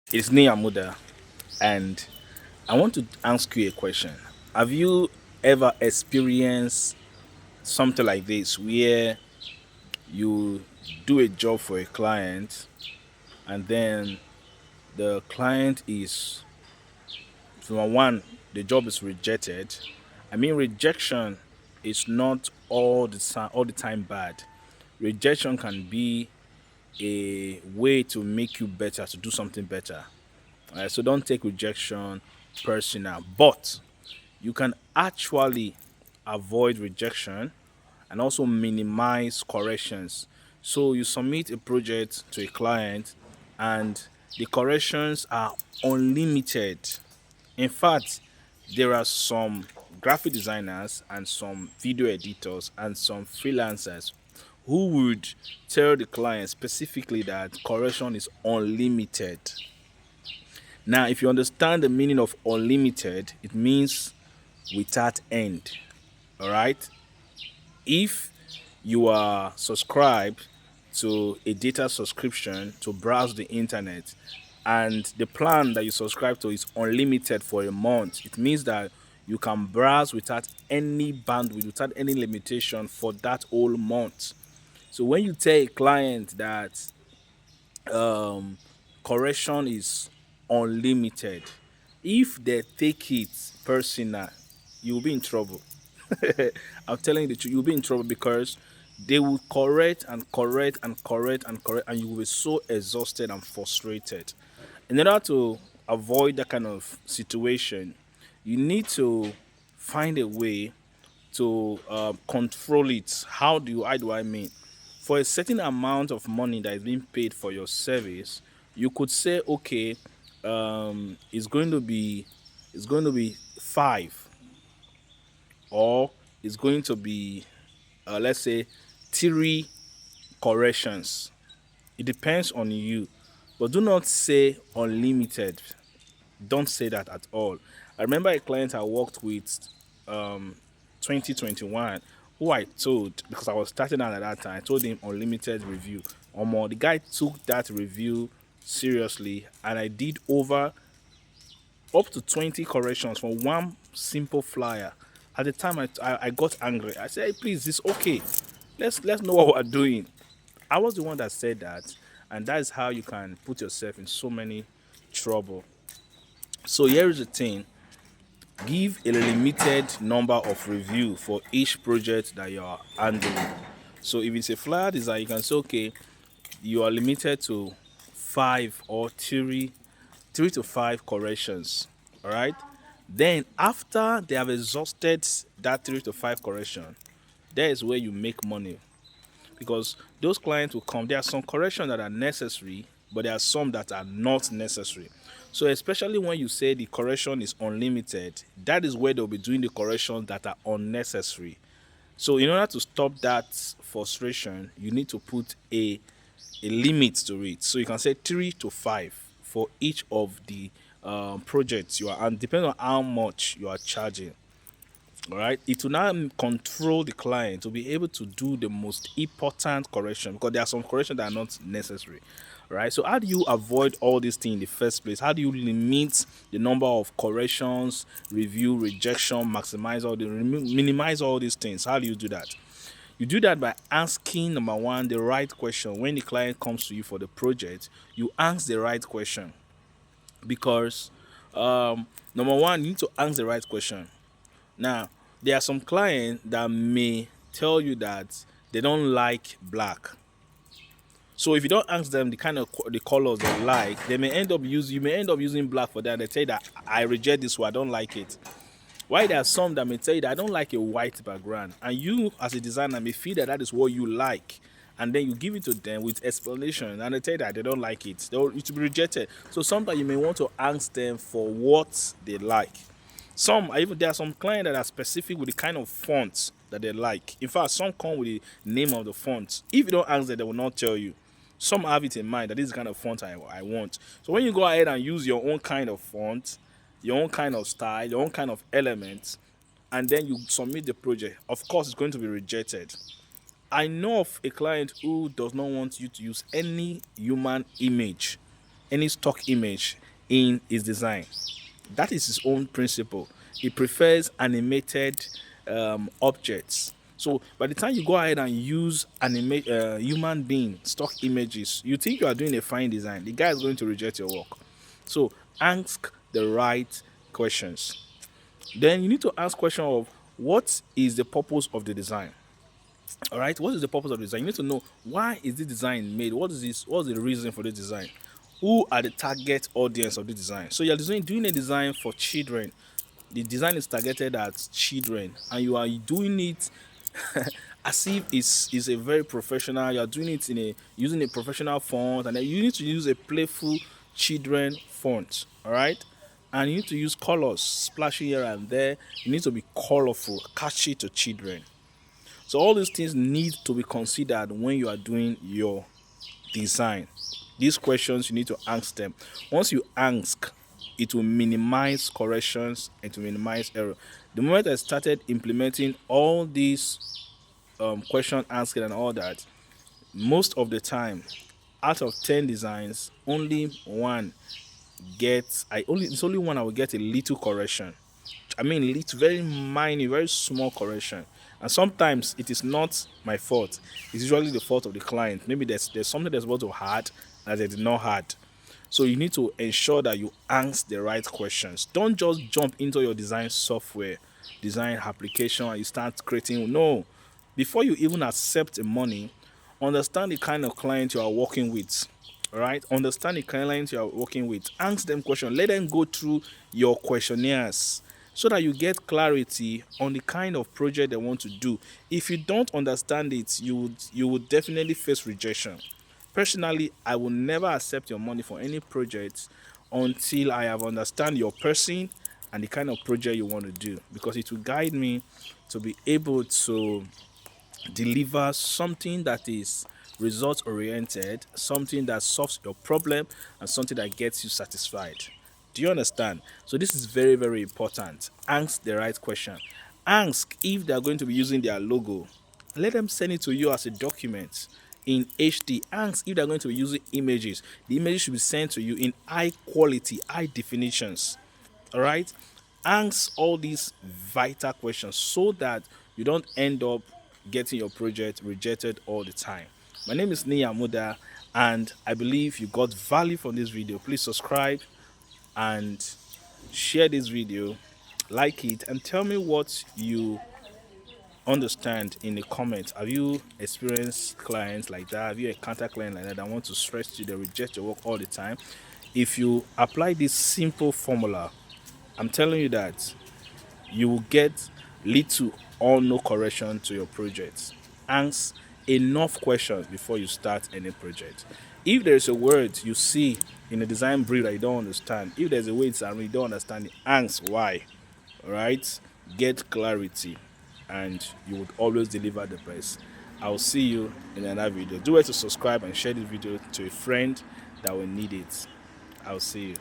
It's Niyamuda, and I want to ask you a question. Have you ever experienced something like this where you do a job for a client and then the client is, from one, the job is rejected? I mean, rejection is not all the time bad. Rejection can be a way to make you better, to do something better. So don't take rejection personal, but you can actually avoid rejection and also minimize corrections. So you submit a project to a client and the corrections are unlimited. In fact, there are some graphic designers and some video editors and some freelancers who would tell the client specifically that correction is unlimited. Now, if you understand the meaning of unlimited, it means without end. All right. If you are subscribed to a data subscription to browse the internet and the plan that you subscribe to is unlimited for a month, it means that you can browse without any bandwidth, without any limitation for that whole month. So when you tell a client that um, correction is unlimited, if they take it personal, you'll be in trouble. I'm telling you the truth, you'll be in trouble because they will correct and correct and correct and correct, and you will be so exhausted and frustrated. In order to avoid that kind of situation, you need to find a way to control it. How do I mean? For a certain amount of money that is being paid for your service, you could say, okay, it's going to be five, or it's going to be, let's say, three corrections. It depends on you, but do not say unlimited. Don't say that at all. I remember a client I worked with, um 2021, who I told, because I was starting out at that time, I told him unlimited review. Or more, the guy took that review seriously, and I did over up to 20 corrections for one simple flyer. At the time, I got angry. I said, "Hey, please, it's okay. Let's know what we're doing." I was the one that said that, and that is how you can put yourself in so many trouble. So here is the thing: give a limited number of review for each project that you are handling. So if it's a flyer design, you can say, okay, you are limited to five or three to five corrections. All right. Then after they have exhausted that three to five correction, there is where you make money, because those clients will come. There are some corrections that are necessary, but there are some that are not necessary. So especially when you say the correction is unlimited, that is where they'll be doing the corrections that are unnecessary. So in order to stop that frustration, you need to put a limit to it. So you can say three to five for each of the projects you are, and depending on how much you are charging. All right, it will now control the client to be able to do the most important correction, because there are some corrections that are not necessary. All right, so how do you avoid all these things in the first place? How do you limit the number of corrections, review, rejection, maximize minimize all these things? How do you do that? You do that by asking, number one, the right question. When the client comes to you for the project, you ask the right question, because number one, you need to ask the right question. Now, there are some clients that may tell you that they don't like black. So if you don't ask them the kind of the colors they like, they may end up using you may end up using black for that. They tell you that I reject this one, I don't like it. Why there are some that may tell you that I don't like a white background, and you as a designer may feel that that is what you like, and then you give it to them with explanation, and they tell you that they don't like it. It will be rejected. So sometimes you may want to ask them for what they like. Even there are some clients that are specific with the kind of fonts that they like. In fact, some come with the name of the font. If you don't ask them, they will not tell you. Some have it in mind that this is the kind of font I want. So when you go ahead and use your own kind of font, your own kind of style, your own kind of elements, and then you submit the project, of course it's going to be rejected. I know of a client who does not want you to use any human image any stock image in his design. That is his own principle. He prefers animated objects. So by the time you go ahead and use human being stock images, you think you are doing a fine design. The guy is going to reject your work. So ask the right questions. Then you need to ask question of what is the purpose of the design. All right, what is the purpose of the design? You need to know why is this design made. What is this? What's the reason for the design? Who are the target audience of the design? So you're doing a design for children. The design is targeted at children, and you are doing it as if it's a very professional. You are doing it in a using a professional font, and then you need to use a playful children font. All right, and you need to use colors splashing here and there. You need to be colorful, catchy to children. So all these things need to be considered when you are doing your design. These questions you need to ask them. Once you ask, it will minimize corrections and to minimize error. The moment I started implementing all these question asking and all that, most of the time, out of 10 designs, only one gets I only it's only one I will get a little correction. I mean, it's very minor, very small correction. And sometimes it is not my fault. It's usually the fault of the client. Maybe there's something that's about to add that they did not add. So you need to ensure that you ask the right questions. Don't just jump into your design software, design application, and you start creating. No, before you even accept the money, understand the kind of client you are working with. All right, understand the client you are working with. Ask them questions. Let them go through your questionnaires so that you get clarity on the kind of project they want to do. If you don't understand it, you would definitely face rejection. Personally, I will never accept your money for any project until I have understand your person and the kind of project you want to do, because it will guide me to be able to deliver something that is result oriented, something that solves your problem, and something that gets you satisfied. Do you understand? So this is very, very important. Ask the right question. Ask if they are going to be using their logo. Let them send it to you as a document in HD. Ask if they are going to be using images. The images should be sent to you in high quality, high definitions. All right, ask all these vital questions so that you don't end up getting your project rejected all the time. My name is Nia Muda, and I believe you got value from this video. Please subscribe and share this video, like it, and tell me what you understand in the comments. Have you experienced clients like that? Have you encountered clients like that want to stress you, they reject your work all the time? If you apply this simple formula, I'm telling you that you will get little or no correction to your project. Ask enough questions before you start any project. If there is a word you see in a design brief that you don't understand, if there's a way it's and you don't understand it, ask why. All right, get clarity, and you would always deliver the best. I'll see you in another video. Do well to subscribe and share this video to a friend that will need it. I'll see you.